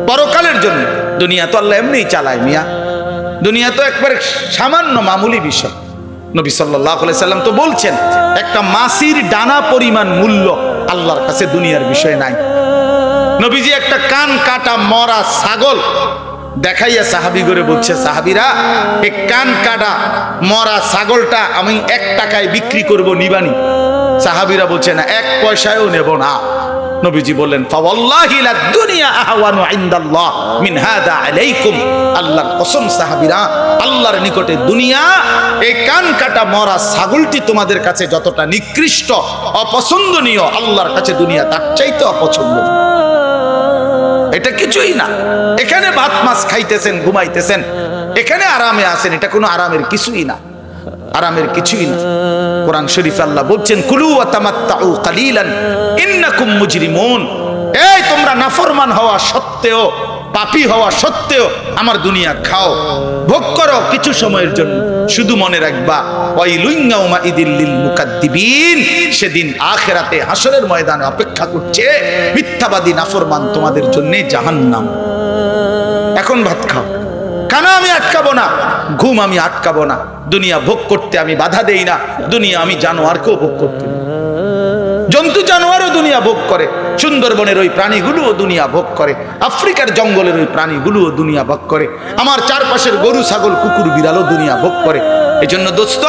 A: পরকালের জন্য। দুনিয়া তো আল্লাহ এমনিই চালায় মিয়া, দুনিয়া তো একবারে সামান্য মামুলি বিষয়। নবী সাল্লাল্লাহু আলাইহি সাল্লাম তো বলছেন, একটা মাছির ডানা পরিমাণ মূল্য আল্লাহর কাছে দুনিয়ার বিষয় নাই। নবীজি একটা কান কাটা মরা ছাগল দেখাইয়া সাহাবী করে বলছে, সাহাবীরা এই কান কাটা মরা ছাগলটা আমি 1 টাকায় বিক্রি করব, নিবানি? সাহাবীরা বলছে না, 1 পয়সায়ও নেব না। নবীজি বললেন, ফাওয়াল্লাহি লা দুনিয়া আহওয়ানু ইনদাল্লাহ মিন হাদা আলাইকুম। আল্লাহর কসম সাহাবীরা, আল্লাহর নিকটে দুনিয়া, এই কান কাটা মরা ছাগলটি তোমাদের কাছে যতটা নিকৃষ্ট, অপছন্দনীয়, আল্লাহর কাছে দুনিয়া তার চাইতে অপছন্দনীয়। এটা কিছুই না। এখানে ভাত মাছ খাইতেছেন, ঘুমাইতেছেন, এখানে আরামে আছেন, এটা কোনো আরামের কিছুই না, আরামের কিছুই না। কোরআন শরীফে আল্লাহ বলছেন, কুলু ওয়া তামাত্তাউ কালিলান ইন্নাকুম মুজরিমুন। এই তোমরা নাফরমান হওয়া সত্ত্বেও, পাপী হওয়া সত্ত্বেও আমার দুনিয়া খাও, ভোগ করো কিছু সময়ের জন্য। শুধু মনে রাখবা, ওয়াইলুন ইয়াউমাইদিল লিল মুকাদ্দিবিন, সেদিন আখিরাতে হাসরের ময়দানে অপেক্ষা করছে মিথ্যাবাদী নাফরমান তোমাদের জন্য জাহান্নাম। এখন ভাত খাও, খানা আমি আটকাবো না, ঘুম আমি আটকাবো না, দুনিয়া ভোগ করতে আমি বাধা দেই না। দুনিয়া আমি জানোয়ারকেও ভোগ করতে দিই, জন্তু জানোয়ারও দুনিয়া ভোগ করে, সুন্দরবনের ওই প্রাণীগুলোও দুনিয়া ভোগ করে, আফ্রিকার জঙ্গলের ওই প্রাণীগুলোও দুনিয়া ভোগ করে, আমার চারপাশের গরু ছাগল কুকুর বিড়ালও দুনিয়া ভোগ করে। এই জন্য দোস্ত,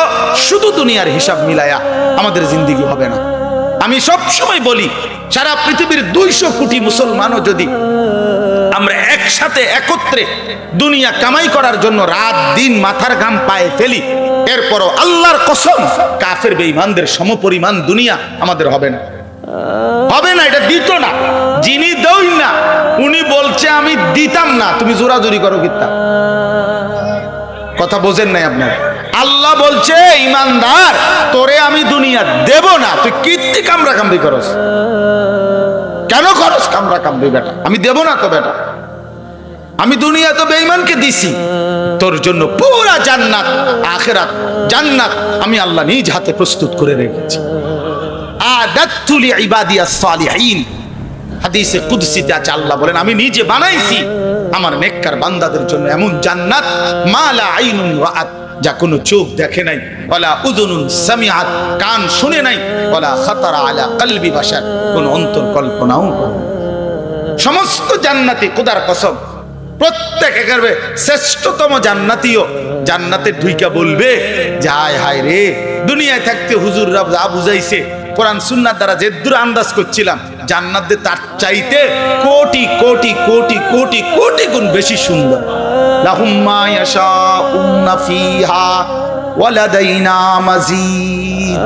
A: শুধু দুনিয়ার হিসাব মিলায়া আমাদের জিন্দেগি হবে না। আমি সব সময় বলি, সারা পৃথিবীর 200 কোটি মুসলমানও যদি আমরা একসাথে একত্রে দুনিয়া কামাই করার জন্য রাত দিন মাথার ঘাম পায়ে ফেলি, এরপরও আল্লাহর কসম কাফের বেঈমানদের সমপরিমাণ দুনিয়া আমাদের হবে না, হবে না। এটা দিত না, যিনি দেই না উনি বলছে আমি দিতাম না, তুমি জোরাজুরি করো কিতা? কথা বোঝেন নাই আপনার? আল্লাহ বলছে, ইমানদার তোরে আমি দুনিয়া দেব না, তুই কীর্তি কামরা কামড়ি করস কেন? করস কামরা কামড়ি বেটা, আমি দেব না তো বেটা, আমি দুনিয়া তো বেঈমানকে দিছি, তোর জন্য পুরা জান্নাত, আখিরাত জান্নাত আমি আল্লাহ নিজ হাতে প্রস্তুত করে রেখেছি। আদাতু লিইবাদিয়াস সালিহিন, হাদিসে কুদসিতে আছে, আল্লাহ বলেন আমি নিজে বানাইছি আমার নেককার বান্দাদের জন্য এমন জান্নাত, মা লা আইনুন রাআত, যা কোনো চোখ দেখে নাই, ওয়ালা উযুনুন সামিআত, কান শুনে নাই, ওয়ালা খাতারা আলা কলবি বাশার, কোন অন্তর কল্পনাও। সমস্ত জান্নাতি খোদার কসম, প্রত্যেক একেবারে শ্রেষ্ঠতম জান্নাতীয় জান্নাতে ঢুইকা বলবে যে হায় হায় রে, দুনিয়ায় থাকতে হুজুররা যা বুঝাইছে কোরআন সুন্নাহর দ্বারা যে দূর আন্দাজ করছিলাম, জান্নাতে তার চাইতে কোটি কোটি কোটি কোটি কোটি গুণ বেশি সুন্দর। লাহুম মা ইয়াশাউনা ফিহা ওয়া লাদাইনা মাজিদ।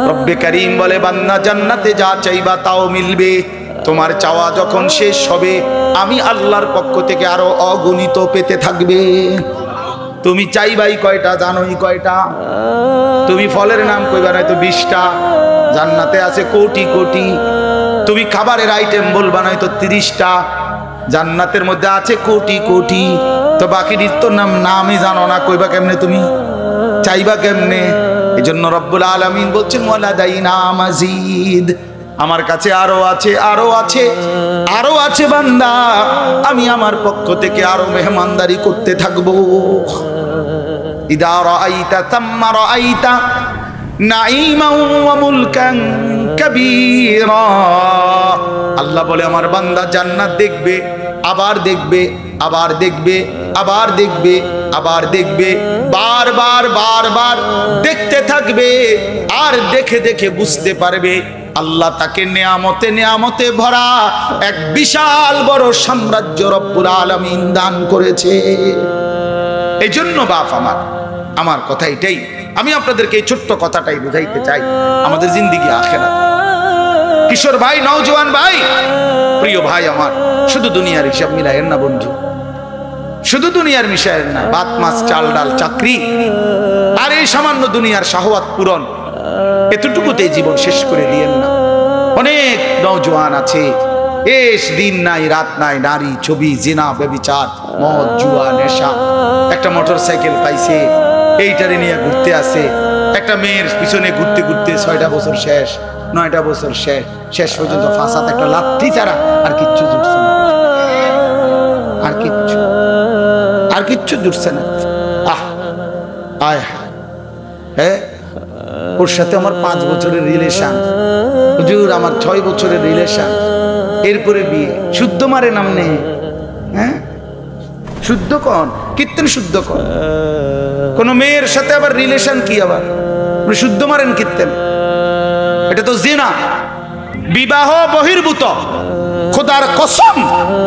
A: রব্বে কারীম বলে, বান্দা জান্নাতে যা চাইবা তাও মিলবে, তোমার চাওয়া যখন শেষ হবে আমি আল্লাহর পক্ষ থেকে আরো অগণিত পেতে থাকবে। তুমি চাইবাই কয়টা? জানোই কয়টা? তুমি ফলের নাম কইবা নয়তো 20টা, জান্নাতে আছে কোটি কোটি। তুমি খাবারের আইটেম বলবা নয়তো 30টা, জান্নাতের মধ্যে আছে কোটি কোটি। তো বাকির তো নামই জানো না, কইবা কেমনে? তুমি চাইবা কেমনে? এই জন্য রব্বুল আলামিন বলছেন, ওয়ালাদাইনা মাজিদ, আমার কাছে আরো আছে, আরো আছে, আরো আছে বান্দা, আমি আমার পক্ষ থেকে আরো মেহমানদারি করতে থাকবো। ইদা রাআইতা তাম্মা রাআইতা নাঈমান ওয়া মুলকান কাবীরা। আল্লাহ বলে, আমার বান্দা জান্নাত দেখবে, আবার দেখবে, আবার দেখবে, আবার দেখবে, আবার দেখবে, বারবার বারবার দেখতে থাকবে, আর দেখে দেখে বুঝতে পারবে আল্লাহ তাকে নেয়ামতে নেয়ামতে ভরা এক বিশাল বড় সাম্রাজ্য রব্বুল আলামিন দান করেছে। এই জন্য বাপ আমার কথা এটাই, আমি আপনাদেরকে এই ছোট্ট কথাটাই বুঝাইতে চাই, আমাদের জিন্দেগি আখিরাত। কিশোর ভাই, নওজোয়ান ভাই, প্রিয় ভাই আমার, শুধু দুনিয়ার হিসাব মিলায়েন না বন্ধু, শুধু দুনিয়ার মিশায়েন না। ভাত মাছ চাল ডাল চাকরি আর এই সামান্য দুনিয়ার শাহওয়াত পূরণ, এতটুকুতেই জীবন শেষ করে দিয়েন না। অনেক নওজোয়ান আছে, এস দিন নাই রাত নাই, নারী ছবি, জিনা, ব্যভিচার, মদ, জুয়া, নেশা। একটা মোটরসাইকেল পাইছে, এইটারে নিয়ে ঘুরতে আসে। একটা মেয়ের পিছনে ঘুরতে ঘুরতে 6টা বছর শেষ, 9টা বছর শেষ, শেষ পর্যন্ত ফাঁসাত একটা লাথি ছাড়া আর কিচ্ছু জুটছে না, আর কিচ্ছু জুটছে না। আয় হ্যাঁ, ওর সাথে আমার 5 বছরের রিলেশন, হুজুর আমার 6 বছরের রিলেশন, এরপরে বিয়ে। শুদ্ধ মারে নাম নেই, হ্যাঁ শুদ্ধ কন, কীর্তন শুদ্ধ কন। কোন মেয়ের সাথে আবার রিলেশন কি, আবার শুদ্ধ মারেন কীর্তন? এটা তো জিনা, বিবাহ বহির্ভূত। খোদার কসম,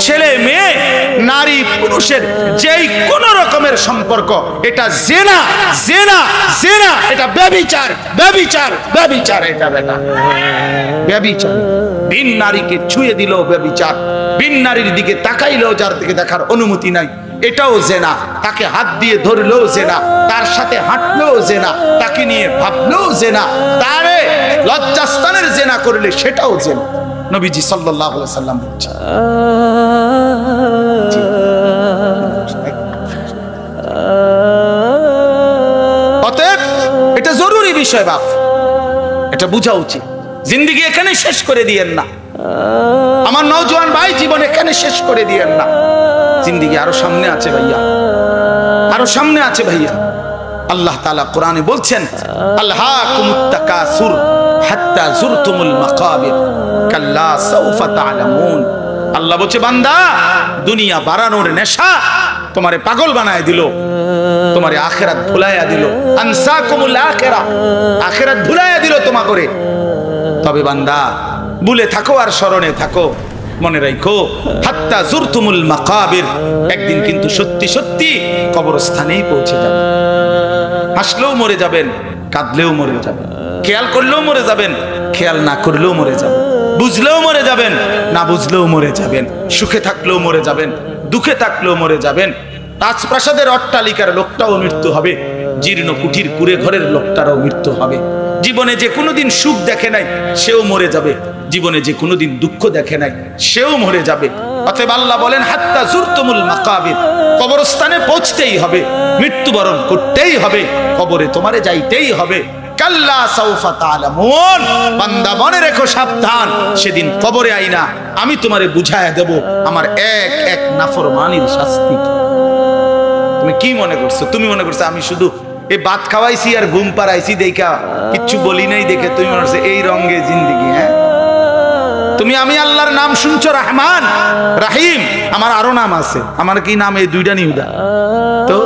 A: ছেলে মেয়ে, নারী পুরুষের যেই কোন রকমের সম্পর্ক, এটা জিনা, জিনা, জিনা, এটা ব্যভিচার, ব্যভিচার, ব্যভিচার, এটা বেটা ব্যভিচার। বিন নারীকে ছুঁয়ে দিল ব্যভিচার, বিন নারীর দিকে তাকাইলেও যার দিকে দেখার অনুমতি নাই, এটাও জেনা। তাকে হাত দিয়ে ধরলেও জেনা, তার সাথে হাঁটলেও জেনা, তাকে নিয়ে ভাবলেও জেনা, তারে লজ্জাস্থানের জেনা করলে সেটাও জেনা। নবীজি সাল্লাল্লাহু আলাইহি সাল্লাম বলেছেন। অতএব এটা জরুরি বিষয় বাপ, এটা বোঝা উচিত। জিন্দেগি এখানে শেষ করে দিয়েন না আমার নওজোয়ান ভাই, জীবন এখানে শেষ করে দিয়েন না। জিন্দেগি আরো সামনে আছে ভাইয়া, আরো সামনে আছে ভাইয়া। আল্লাহ তাআলা কোরআনে বলছেন, আলহাকুমুত তাকাসুর হাত্তা যুরতুমুল মাকাবির কাল্লা সাউফা তা'লামুন। আল্লাহ বলছে, বান্দা দুনিয়া বাড়ানোর নেশা তোমারে পাগল বানায় দিল, তোমারে আখিরাত ভুলাইয়া দিল। আনসাকুমুল আখিরা, আখিরাত ভুলাইয়া দিল তোমা করে। তবে বান্দা ভুলে থাকো আর স্মরণে থাকো, মনে রাখো, হাত্তা যুরতুমুল মাকাবির, একদিন কিন্তু সত্যি সত্যি কবরস্থানেই পৌঁছে যাবে। হাসলেও মরে যাবেন, কাঁদলেও মরে যাবেন, খেয়াল করলেও মরে যাবেন, খেয়াল না করলেও মরে যাবেন, বুঝলেও মরে যাবেন, না বুঝলেও মরে যাবেন, সুখে থাকলেও মরে যাবেন, দুঃখে থাকলেও মরে যাবেন। রাজপ্রাসাদের অট্টালিকার লোকটাও মৃত্যু হবে, জীর্ণ কুঠির কুড়ে ঘরের লোকটারও মৃত্যু হবে। জীবনে যে কোনোদিন সুখ দেখে নাই সেও মরে যাবে, জীবনে যে কোনোদিন দুঃখ দেখে নাই সেও মরে যাবে। অতএব আল্লাহ বলেন, হাত্তা যুরতুমুল মাকাবির, কবরস্থানে পৌঁছতেই হবে, মৃত্যুবরণ করতেই হবে, কবরে তোমারে যাইতেই হবে। কাল্লা সাউফা তা'লামুন, বান্দা মনে রেখো, সাবধান, সেদিন কবরে আইনা আমি তোমারে বুঝায়া দেব আমার এক এক নাফরমানির শাস্তি। তুমি কি মনে করছো? তুমি মনে করছো আমি শুধু এই ভাত খাওয়াইছি আর ঘুম পাড়াইছি দেখা কিচ্ছু বলি নাই দেখে তুমি মনে করছো এই রঙে জিন্দেগি? হ্যাঁ, তুমি আমি আল্লাহর নাম শুনছো, রহমান রাহিম, আমার আরো নাম আছে। আমার কি নাম? এই দুইটা নিউদা। তো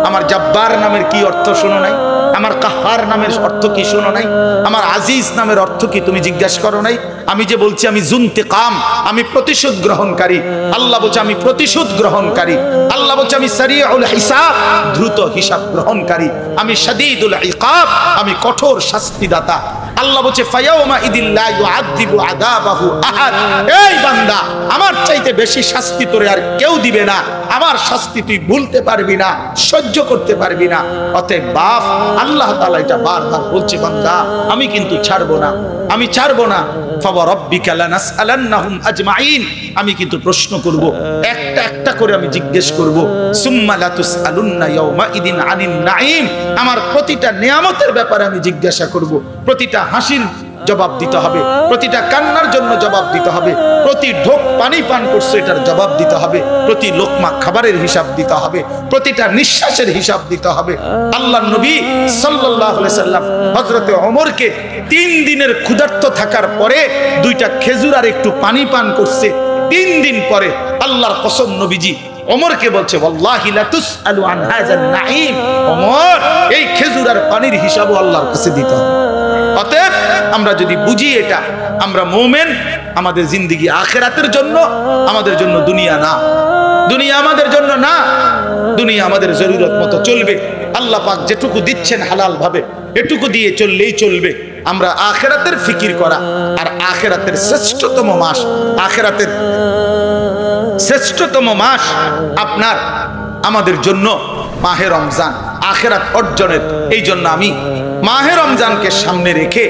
A: আমার জব্বার নামের কি অর্থ শোনো নাই? আমার কাহার নামের অর্থ কি শোনো নাই? আমার আজিজ নামের অর্থ কি তুমি জিজ্ঞাসা করো নাই? আমি যে বলছি আমি জুনতিকাম, আমি প্রতিশোধ গ্রহণকারী। আল্লাহ বলছে আমি প্রতিশোধ গ্রহণকারী। আল্লাহ বলছে আমি সারিউল হিসাব, দ্রুত হিসাব গ্রহণকারী। আমি শাদীদুল ইকাব, আমি কঠোর শাস্তিদাতা। আল্লাহ বলছে ফায়াউমা ইদিল্লা ইউআযিবু আযাবাহু আহাদ। এই বান্দা, আমার চাইতে বেশি শাস্তি তোরে আর কেউ দিবে না। আমার শাস্তি তুই ভুলতে পারবি না, সহ্য করতে পারবি না। অতএব বাপ, আল্লাহ তাআলা এটা বারবার বলছে, বান্দা আমি কিন্তু ছাড়বো না, আমি ছাড়বো না। ফাওয়ারাব্বিকা লানাসআলান্নাহুম আজমাইন, আমি কিন্তু প্রশ্ন করব, একটা একটা করে আমি জিজ্ঞেস করব। সুম্মা লাতুসআলুন্না ইয়াওমা ইদিন আনিন নাঈম, আমার প্রতিটা নিয়ামতের ব্যাপারে আমি জিজ্ঞাসা করব। প্রতিটা হাসির জবাব দিতে হবে, প্রতিটা কান্নার জন্য জবাব দিতে হবে, প্রতি ঢোক পানি পান করছো এটার জবাব দিতে হবে, প্রতি লোকমা খাবারের হিসাব দিতে হবে, প্রতিটা নিঃশ্বাসের হিসাব দিতে হবে। আল্লাহর নবী সাল্লাল্লাহু আলাইহি সাল্লাম হযরতে ওমরকে 3 দিনের ক্ষুধার্ত থাকার পরে 2টা খেজুর আর একটু পানি পান করছে। 3 দিন পরে আল্লাহর কসম নবীজি ওমরকে বলছে, ওয়াল্লাহি লা তুসআলু আন হাযান নাঈম, ওমর এই খেজুর আর পানির হিসাবও আল্লাহর কাছে দিতে হবে। অতএব আমরা যদি বুঝি এটা, আমরা মুমিন, আমাদের জিন্দেগি আখিরাতের জন্য, আমাদের জন্য দুনিয়া না। দুনিয়া আমাদের জন্য না, দুনিয়া আমাদের জরুরত মতো চলবে। আল্লাহ পাক যেটুকু দিচ্ছেন হালাল ভাবে এটুকু দিয়ে চললেই চলবে। আমরা আখিরাতের ফিকির করা, আর আখিরাতের শ্রেষ্ঠতম মাস, আখিরাতের শ্রেষ্ঠতম মাস আপনার আমাদের জন্য মাহে রমজান, আখিরাত অর্জনের। এই জন্য আমি মাহে রমজানকে সামনে রেখে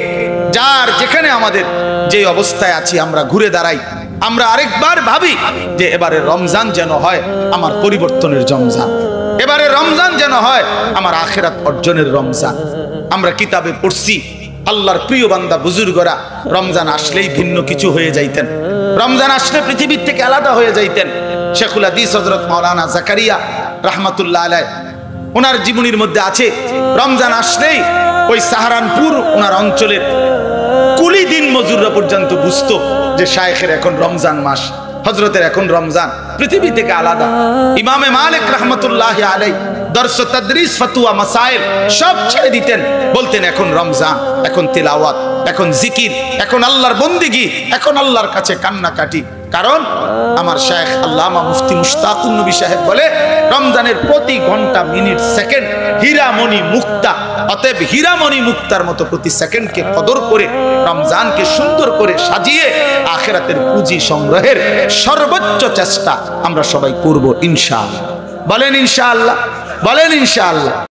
A: যার যেখানে আমাদের যে অবস্থায় আছি আমরা ঘুরে দাঁড়াই, আমরা আরেকবার ভাবি যে এবারে রমজান যেন হয় আমার পরিবর্তনের রমজান, এবারে রমজান যেন হয় আমার আখিরাত অর্জনের রমজান। আমরা কিতাবে পড়ছি আল্লাহর প্রিয় বান্দা বুজুর্গরা রমজান আসলেই ভিন্ন কিছু হয়ে যাইতেন, রমজান আসলে পৃথিবীর থেকে আলাদা হয়ে যাইতেন। শেখুল হাদিস হযরত মাওলানা জাকারিয়া রাহমাতুল্লাহ আলাইহি ওনার জীবনীর মধ্যে আছে, রমজান আসলেই ওই সাহারানপুর ওনার অঞ্চলের কুলি দিন মজুররা পর্যন্ত বুঝতো যে শায়েখের এখন রমজান মাস, হযরতের এখন রমজান, পৃথিবী থেকে আলাদা। ইমামে মালিক রাহমাতুল্লাহ আলাইহি দর্স তাদরিস ফতোয়া মাসাইল সব ছেড়ে দিতেন, বলতেন এখন রমজান, এখন তিলাওয়াত, এখন জিকির, এখন আল্লাহর বন্দেগী, এখন আল্লাহর কাছে কান্নাকাটি। কারণ আমার শায়েখ আল্লামা মুফতি মুশতাকুন নবী সাহেব বলে রমজানের প্রতি ঘন্টা মিনিট সেকেন্ড হীরামণি মুক্তা, অতএব হীরামণি মুক্তার মতো প্রতি সেকেন্ডকে কদর করে রমজানকে সুন্দর করে সাজিয়ে আখিরাতের পুঁজি সংগ্রহের সর্বোচ্চ চেষ্টা আমরা সবাই করব ইনশাআল্লাহ। বলেন ইনশাআল্লাহ, বলেন ইনশাআল্লাহ।